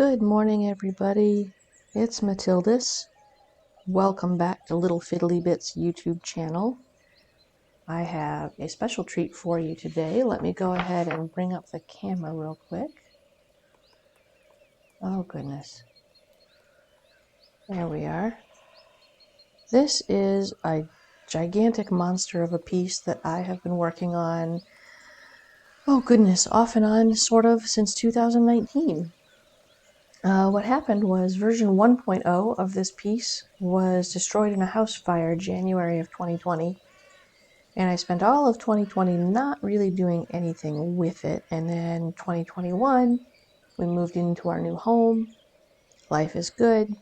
Good morning, everybody. It's Matildis. Welcome back to Little Fiddly Bits YouTube channel. I have a special treat for you today. Let me go ahead and bring up the camera real quick. Oh, goodness. There we are. This is a gigantic monster of a piece that I have been working on, oh goodness, off and on, sort of, since 2019. What happened was version 1.0 of this piece was destroyed in a house fire January of 2020, and I spent all of 2020 not really doing anything with it. And then 2021, we moved into our new home. Life is good.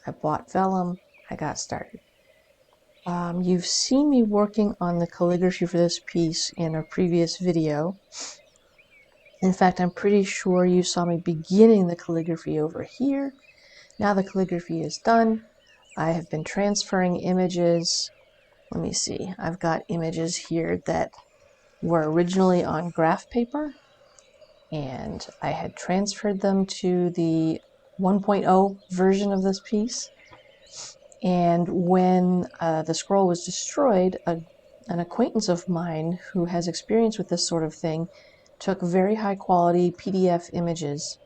I bought vellum. I got started. You've seen me working on the calligraphy for this piece in a previous video. In fact, I'm pretty sure you saw me beginning the calligraphy over here. Now the calligraphy is done. I have been transferring images. Let me see. I've got images here that were originally on graph paper, and I had transferred them to the 1.0 version of this piece. And when the scroll was destroyed, an acquaintance of mine who has experience with this sort of thing took very high quality PDF images,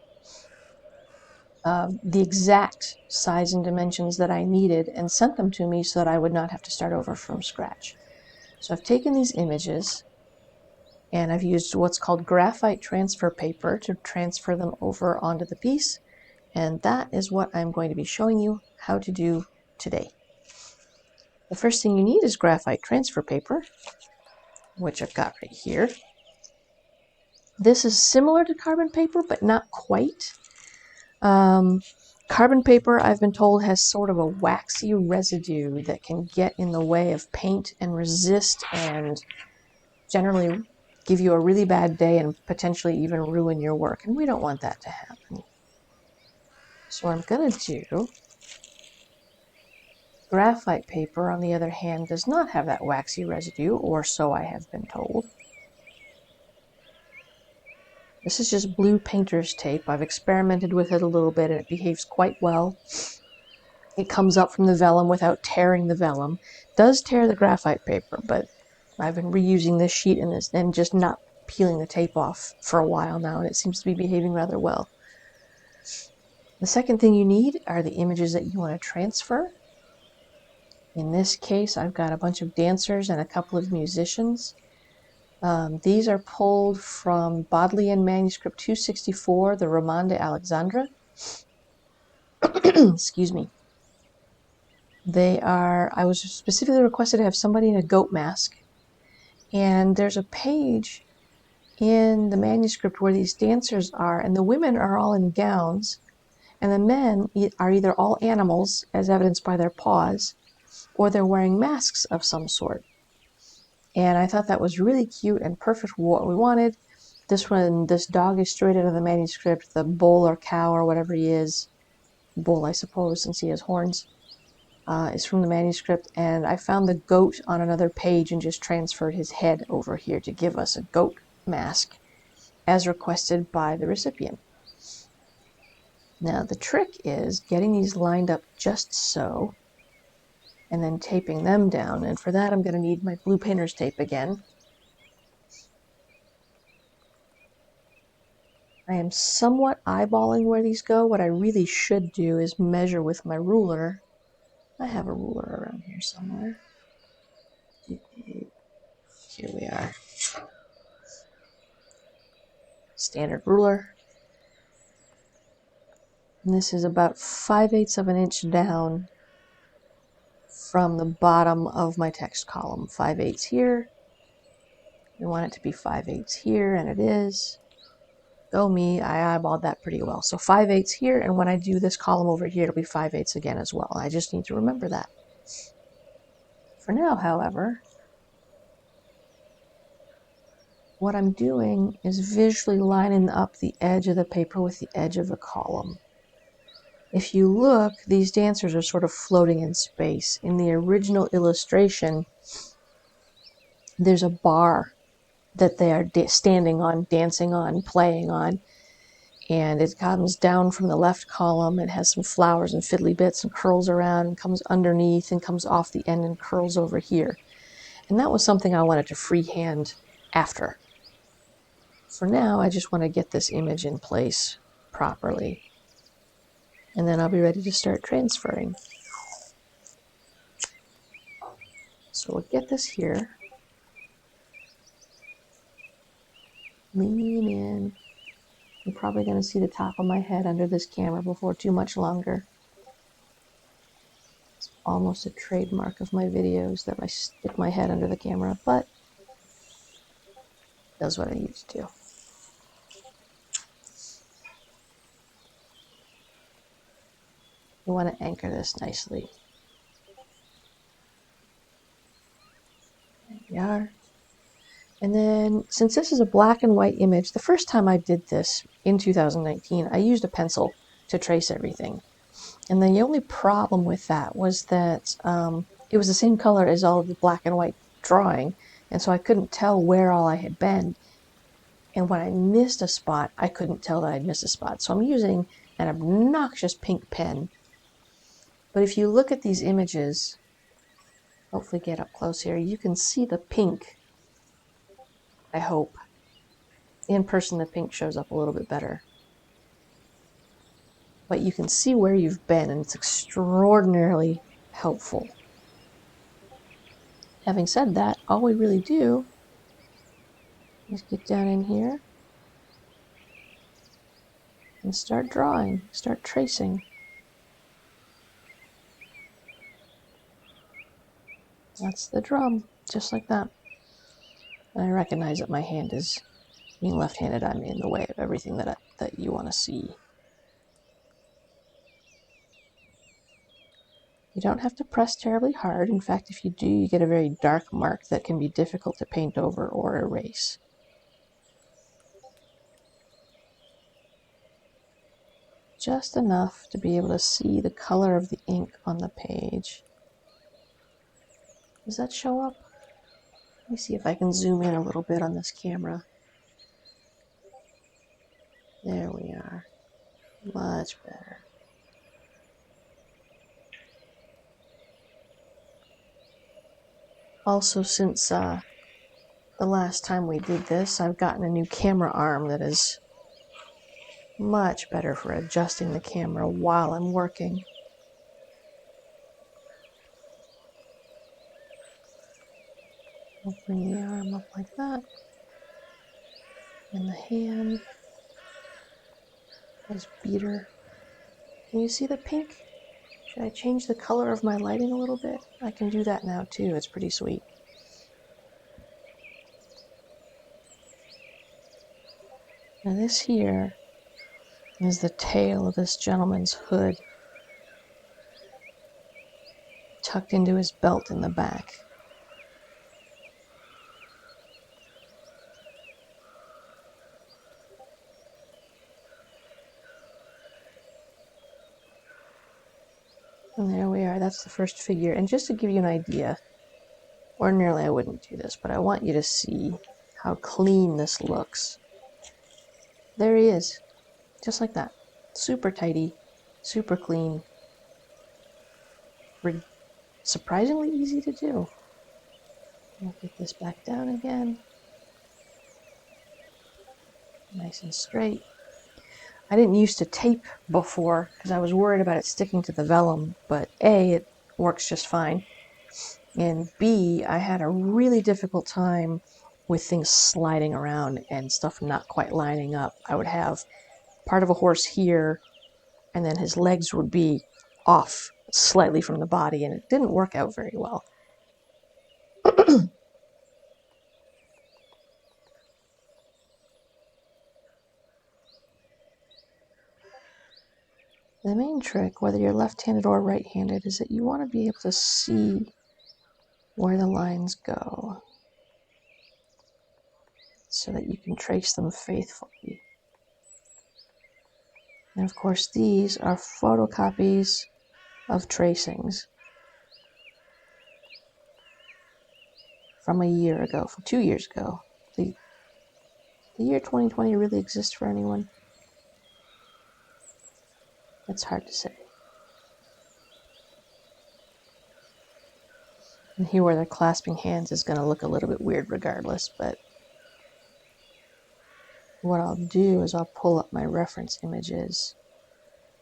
the exact size and dimensions that I needed, and sent them to me so that I would not have to start over from scratch. So I've taken these images and I've used what's called graphite transfer paper to transfer them over onto the piece, and that is what I'm going to be showing you how to do today. The first thing you need is graphite transfer paper, which I've got right here. This is similar to carbon paper, but not quite. Carbon paper, I've been told, has sort of a waxy residue that can get in the way of paint and resist and generally give you a really bad day and potentially even ruin your work, and we don't want that to happen. So what I'm going to do, graphite paper, on the other hand, does not have that waxy residue, or so I have been told. This is just blue painter's tape. I've experimented with it a little bit and it behaves quite well. It comes up from the vellum without tearing the vellum. It does tear the graphite paper, but I've been reusing this sheet and just not peeling the tape off for a while now, and it seems to be behaving rather well. The second thing you need are the images that you want to transfer. In this case, I've got a bunch of dancers and a couple of musicians. These are pulled from Bodleian Manuscript 264, the Roman de Alexandra. Excuse me. I was specifically requested to have somebody in a goat mask. And there's a page in the manuscript where these dancers are, and the women are all in gowns, and the men are either all animals, as evidenced by their paws, or they're wearing masks of some sort. And I thought that was really cute and perfect for what we wanted. This dog is straight out of the manuscript. The bull or cow or whatever he is, bull I suppose since he has horns, is from the manuscript. And I found the goat on another page and just transferred his head over here to give us a goat mask as requested by the recipient. Now the trick is getting these lined up just so, and then taping them down, and for that I'm going to need my blue painter's tape again. I am somewhat eyeballing where these go. What I really should do is measure with my ruler. I have a ruler around here somewhere. Here we are. Standard ruler. And this is about 5/8 of an inch down from the bottom of my text column. 5/8 here. We want it to be 5/8 here, and it is. Go me, I eyeballed that pretty well. So 5/8 here, and when I do this column over here, it'll be 5/8 again as well. I just need to remember that. For now, however, what I'm doing is visually lining up the edge of the paper with the edge of the column. If you look, these dancers are sort of floating in space. In the original illustration, there's a bar that they are standing on, dancing on, playing on. and it comes down from the left column. It has some flowers and fiddly bits and curls around and comes underneath and comes off the end and curls over here. And that was something I wanted to freehand after. For now, I just want to get this image in place properly. And then I'll be ready to start transferring. So we'll get this here. Lean in. You're probably going to see the top of my head under this camera before too much longer. It's almost a trademark of my videos that I stick my head under the camera, but it does what I need to do. You want to anchor this nicely. There we are. And then, since this is a black and white image, the first time I did this in 2019, I used a pencil to trace everything. And the only problem with that was that it was the same color as all of the black and white drawing, and so I couldn't tell where all I had been. And when I missed a spot, I couldn't tell that I'd missed a spot. So I'm using an obnoxious pink pen. But if you look at these images, hopefully get up close here, you can see the pink, I hope. In person, the pink shows up a little bit better. But you can see where you've been, and it's extraordinarily helpful. Having said that, all we really do is get down in here and start drawing, start tracing. That's the drum, just like that. And I recognize that my hand is, being left-handed, I'm in the way of everything that you want to see. You don't have to press terribly hard. In fact, if you do, you get a very dark mark that can be difficult to paint over or erase. Just enough to be able to see the color of the ink on the page. Does that show up? Let me see if I can zoom in a little bit on this camera. There we are. Much better. Also, since the last time we did this, I've gotten a new camera arm that is much better for adjusting the camera while I'm working. I'll bring the arm up like that. And the hand. This beater. Can you see the pink? Should I change the color of my lighting a little bit? I can do that now too. It's pretty sweet. Now this here is the tail of this gentleman's hood, tucked into his belt in the back. And there we are, that's the first figure. And just to give you an idea, ordinarily I wouldn't do this, but I want you to see how clean this looks. There he is, just like that. Super tidy, super clean. Surprisingly easy to do. I'll get this back down again. Nice and straight. I didn't used to tape before because I was worried about it sticking to the vellum, but A, it works just fine, and B, I had a really difficult time with things sliding around and stuff not quite lining up. I would have part of a horse here, and then his legs would be off slightly from the body, and it didn't work out very well. The main trick, whether you're left-handed or right-handed, is that you want to be able to see where the lines go so that you can trace them faithfully. And of course, these are photocopies of tracings from a year ago, from 2 years ago. The year 2020 really exists for anyone? It's hard to say. And here where they're clasping hands is going to look a little bit weird regardless, but what I'll do is I'll pull up my reference images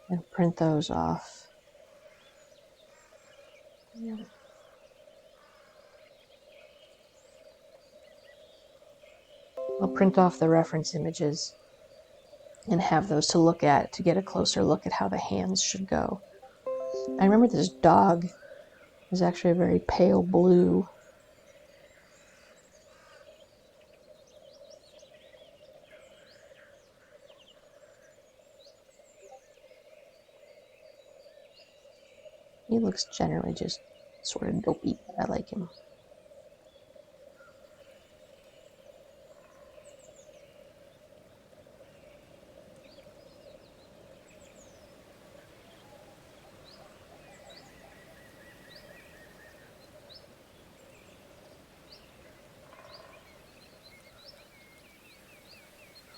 and print those off. Yeah. I'll print off the reference images and have those to look at to get a closer look at how the hands should go. I remember this dog is actually a very pale blue. He looks generally just sort of dopey, but I like him.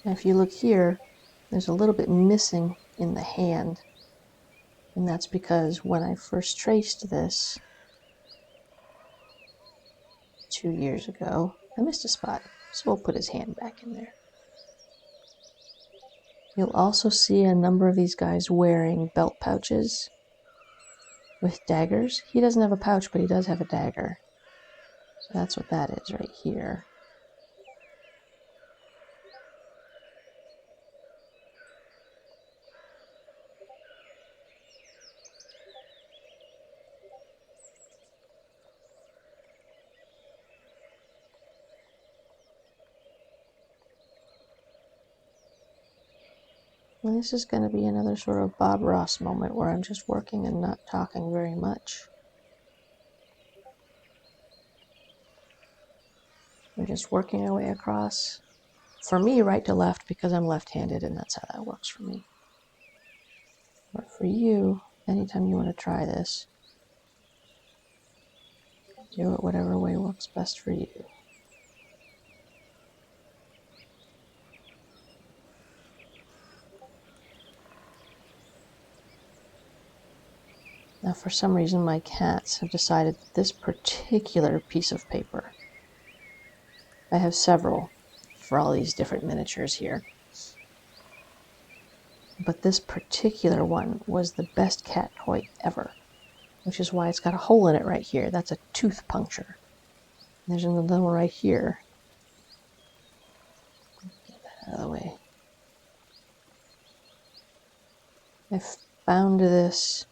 And if you look here, there's a little bit missing in the hand. And that's because when I first traced this 2 years ago, I missed a spot. So we'll put his hand back in there. You'll also see a number of these guys wearing belt pouches with daggers. He doesn't have a pouch, but he does have a dagger. So that's what that is right here. And this is going to be another sort of Bob Ross moment where I'm just working and not talking very much. We're just working our way across. For me, right to left because I'm left-handed and that's how that works for me. But for you, anytime you want to try this, do it whatever way works best for you. Now, for some reason, my cats have decided that this particular piece of paper, I have several for all these different miniatures here, but this particular one was the best cat toy ever, which is why it's got a hole in it right here. That's a tooth puncture. And there's another one right here. Get that out of the way. I found this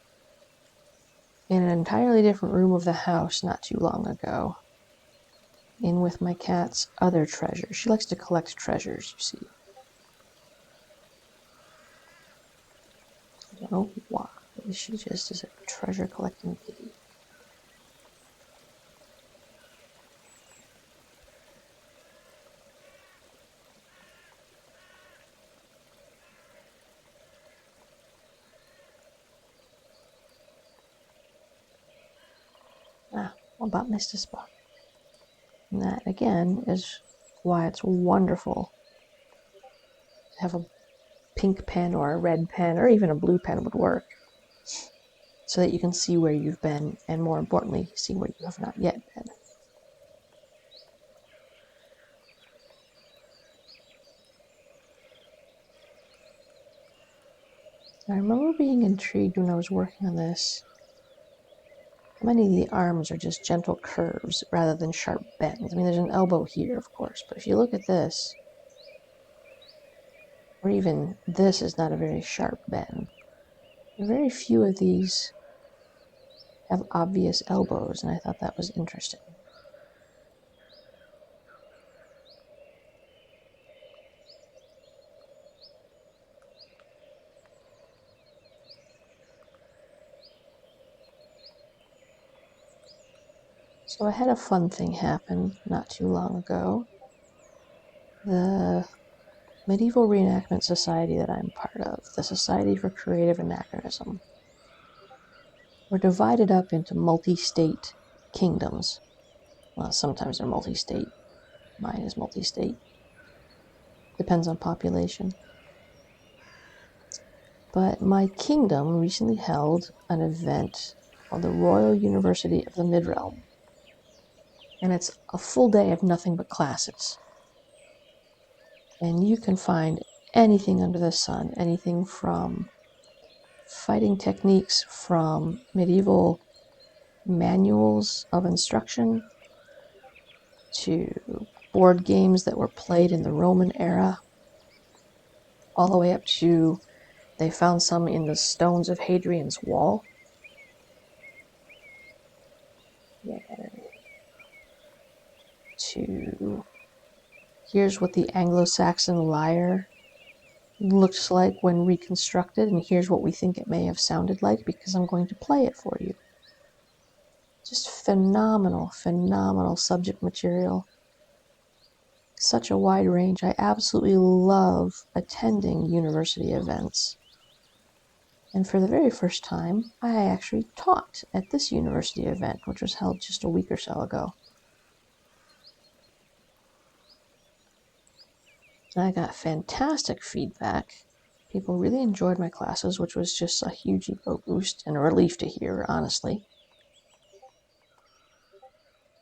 in an entirely different room of the house not too long ago, in with my cat's other treasure. She likes to collect treasures, you see. I don't know why. She just is a treasure collecting kitty. About missed a spot. And that, again, is why it's wonderful to have a pink pen or a red pen or even a blue pen would work, so that you can see where you've been and, more importantly, see where you have not yet been. I remember being intrigued when I was working on this. Many of the arms are just gentle curves rather than sharp bends. I mean, there's an elbow here, of course, but if you look at this, or even this is not a very sharp bend. Very few of these have obvious elbows, and I thought that was interesting. So I had a fun thing happen not too long ago. The medieval reenactment society that I'm part of, the Society for Creative Anachronism, were divided up into multi-state kingdoms. Well, sometimes they're multi-state. Mine is multi-state. Depends on population. But my kingdom recently held an event called the Royal University of the Midrealm. And it's a full day of nothing but classes. And you can find anything under the sun, anything from fighting techniques from medieval manuals of instruction to board games that were played in the Roman era, all the way up to they found some in the stones of Hadrian's Wall. To here's what the Anglo-Saxon lyre looks like when reconstructed, and here's what we think it may have sounded like because I'm going to play it for you. Just phenomenal, phenomenal subject material. Such a wide range. I absolutely love attending university events. And for the very first time, I actually taught at this university event, which was held just a week or so ago. And I got fantastic feedback. People really enjoyed my classes, which was just a huge ego boost and a relief to hear, honestly.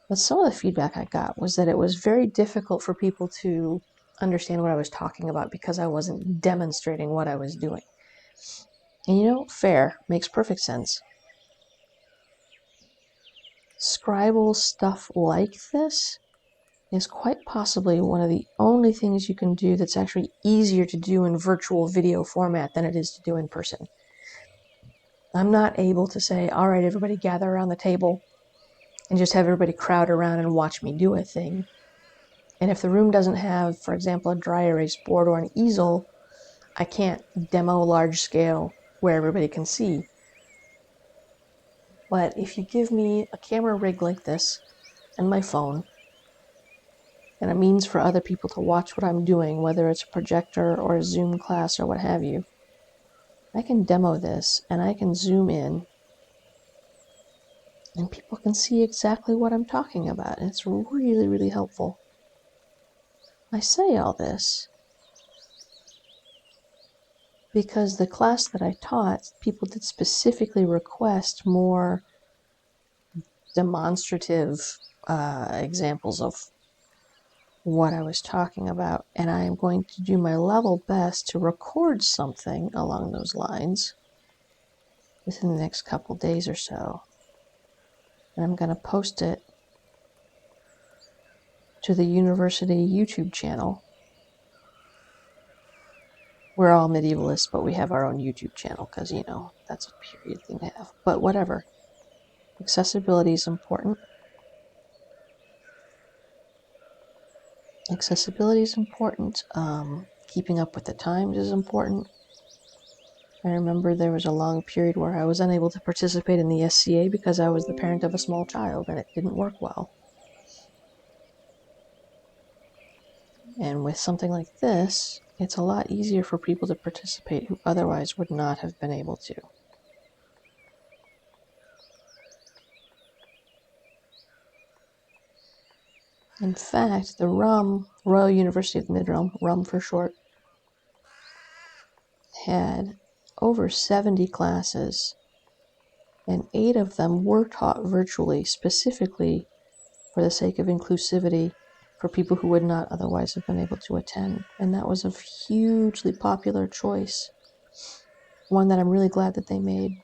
But some of the feedback I got was that it was very difficult for people to understand what I was talking about because I wasn't demonstrating what I was doing. And you know, fair, makes perfect sense. Scribble stuff like this is quite possibly one of the only things you can do that's actually easier to do in virtual video format than it is to do in person. I'm not able to say, all right, everybody gather around the table and just have everybody crowd around and watch me do a thing. And if the room doesn't have, for example, a dry erase board or an easel, I can't demo large scale where everybody can see. But if you give me a camera rig like this and my phone, and a means for other people to watch what I'm doing, whether it's a projector or a Zoom class or what have you, I can demo this and I can zoom in and people can see exactly what I'm talking about. And it's really, really helpful. I say all this because the class that I taught, people did specifically request more demonstrative examples of what I was talking about, and I am going to do my level best to record something along those lines within the next couple days or so. And I'm going to post it to the university YouTube channel. We're all medievalists, but we have our own YouTube channel because, you know, that's a period thing to have. But whatever. Accessibility is important. Accessibility is important. Keeping up with the times is important. I remember there was a long period where I was unable to participate in the SCA because I was the parent of a small child and it didn't work well. And with something like this, it's a lot easier for people to participate who otherwise would not have been able to. In fact, the Royal University of the Midrealm, RUM for short, had over 70 classes, and 8 of them were taught virtually, specifically for the sake of inclusivity for people who would not otherwise have been able to attend. And that was a hugely popular choice, one that I'm really glad that they made.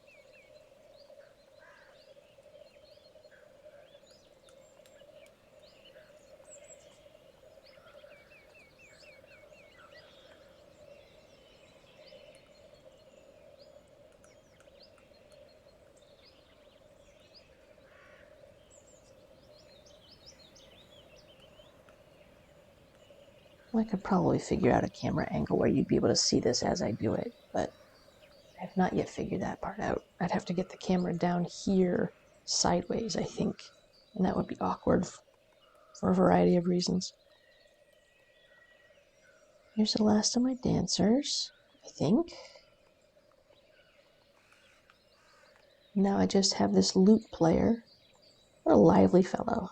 I could probably figure out a camera angle where you'd be able to see this as I do it, but I have not yet figured that part out. I'd have to get the camera down here sideways, I think, and that would be awkward for a variety of reasons. Here's the last of my dancers, I think. Now I just have this lute player. What a lively fellow.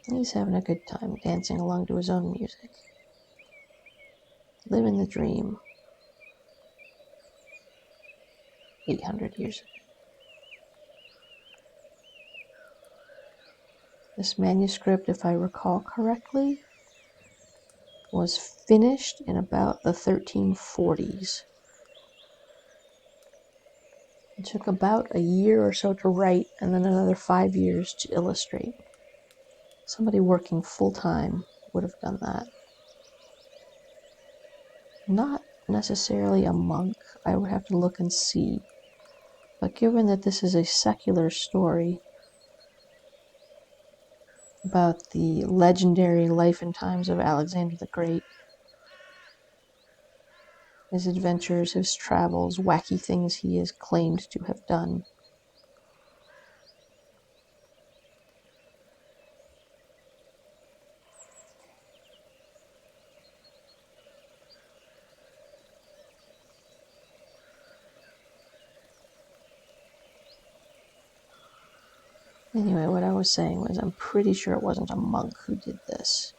He's having a good time dancing along to his own music. Living the dream. 800 years ago. This manuscript, if I recall correctly, was finished in about the 1340s. It took about a year or so to write, and then another 5 years to illustrate. Somebody working full-time would have done that. Not necessarily a monk. I would have to look and see. But given that this is a secular story about the legendary life and times of Alexander the Great, his adventures, his travels, wacky things he is claimed to have done. Anyway, what I was saying was I'm pretty sure it wasn't a monk who did this.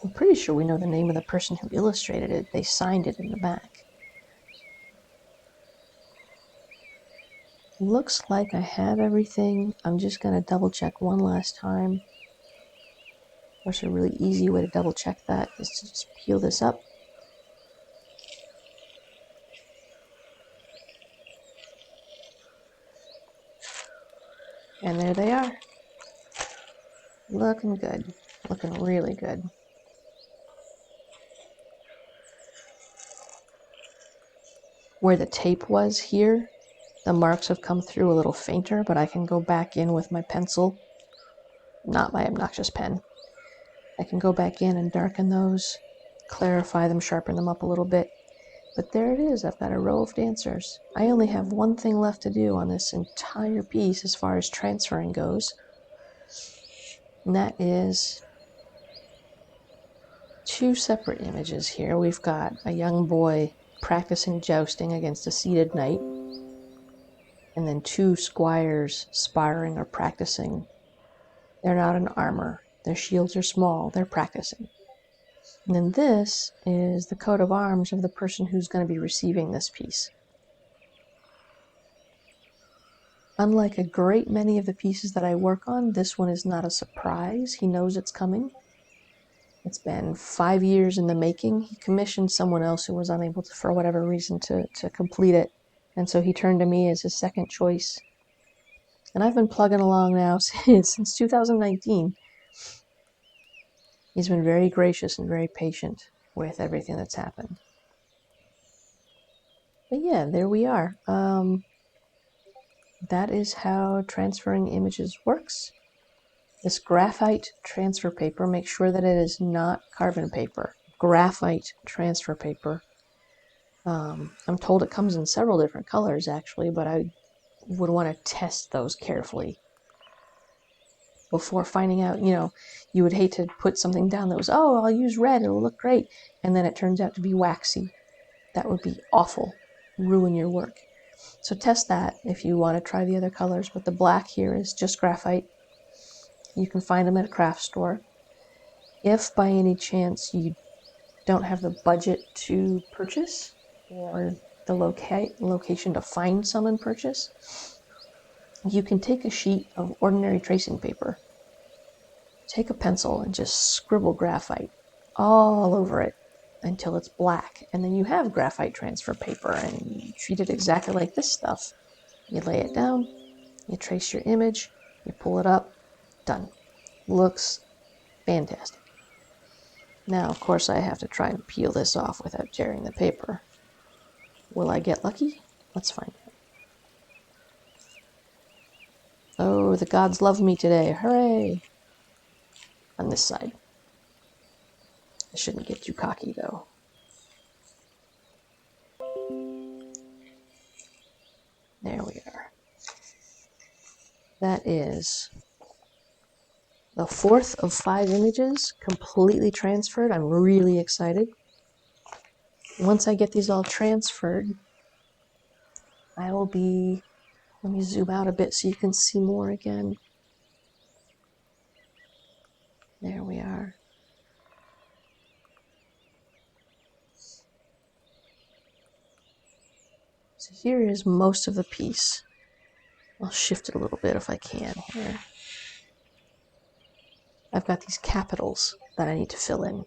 I'm pretty sure we know the name of the person who illustrated it. They signed it in the back. Looks like I have everything. I'm just going to double check one last time. Of course, a really easy way to double check that is to just peel this up. And there they are. Looking good. Looking really good. Where the tape was here, the marks have come through a little fainter, but I can go back in with my pencil, not my obnoxious pen. I can go back in and darken those, clarify them, sharpen them up a little bit. But there it is. I've got a row of dancers. I only have one thing left to do on this entire piece as far as transferring goes. And that is 2 separate images here. We've got a young boy practicing jousting against a seated knight, and then 2 squires sparring or practicing. They're not in armor. Their shields are small. They're practicing. And then this is the coat of arms of the person who's going to be receiving this piece. Unlike a great many of the pieces that I work on, this one is not a surprise. He knows it's coming. It's been 5 years in the making. He commissioned someone else who was unable to, for whatever reason, to complete it. And so he turned to me as his second choice. And I've been plugging along now since 2019. He's been very gracious and very patient with everything that's happened. But yeah, there we are. That is how transferring images works. This graphite transfer paper, make sure that it is not carbon paper. Graphite transfer paper. I'm told it comes in several different colors, actually, but I would want to test those carefully before finding out. You would hate to put something down that was, oh, I'll use red, it'll look great, and then it turns out to be waxy. That would be awful. Ruin your work. So test that if you want to try the other colors, but the black here is just graphite. You can find them at a craft store. If by any chance you don't have the budget to purchase or the location to find some and purchase, you can take a sheet of ordinary tracing paper, take a pencil and just scribble graphite all over it until it's black, and then you have graphite transfer paper, and you treat it exactly like this stuff. You lay it down, you trace your image, you pull it up, done. Looks fantastic. Now, of course, I have to try and peel this off without tearing the paper. Will I get lucky? Let's find out. Oh, the gods love me today. Hooray! On this side. I shouldn't get too cocky, though. There we are. That is the 4th of 5 images completely transferred. I'm really excited. Once I get these all transferred, I will be Let me zoom out a bit so you can see more again. There we are. So here is most of the piece. I'll shift it a little bit if I can here. I've got these capitals that I need to fill in.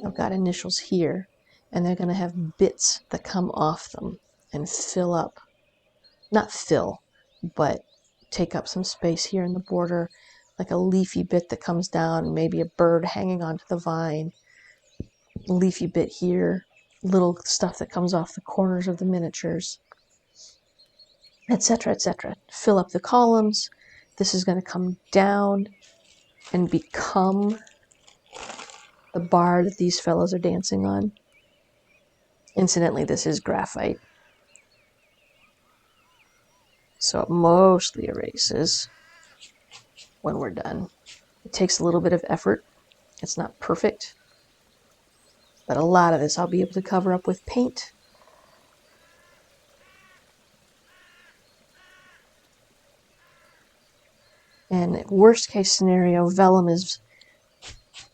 I've got initials here, and they're going to have bits that come off them and fill up. Not fill, but take up some space here in the border, like a leafy bit that comes down, maybe a bird hanging onto the vine, leafy bit here, little stuff that comes off the corners of the miniatures, etc., etc. Fill up the columns. This is going to come down and become the bar that these fellows are dancing on. Incidentally, this is graphite, so it mostly erases when we're done. It takes a little bit of effort. It's not perfect, but a lot of this I'll be able to cover up with paint. And worst case scenario, vellum is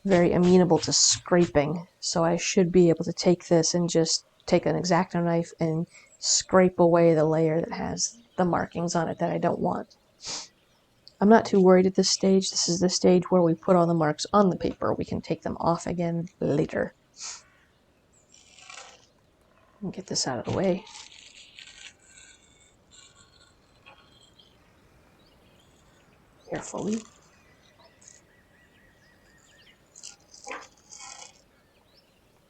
very amenable to scraping, so I should be able to take this and just take an X-Acto knife and scrape away the layer that has the markings on it that I don't want. I'm not too worried at this stage. This is the stage where we put all the marks on the paper. We can take them off again later. Get this out of the way. Carefully.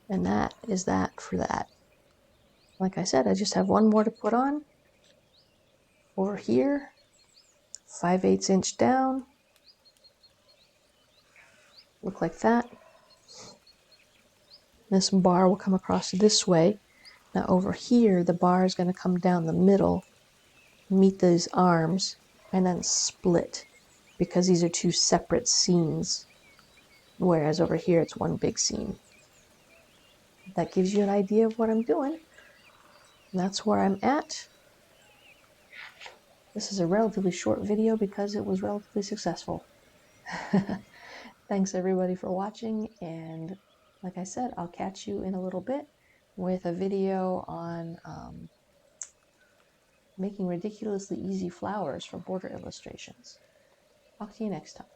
And that is that for that. Like I said, I just have one more to put on. Over here, 5/8 inch down. Look like that. This bar will come across this way. Now over here, the bar is going to come down the middle, meet these arms, and then split, because these are two separate scenes, whereas over here it's one big scene. That gives you an idea of what I'm doing. That's where I'm at. This is a relatively short video because it was relatively successful. Thanks everybody for watching, and like I said, I'll catch you in a little bit with a video on making ridiculously easy flowers for border illustrations. Talk to you next time.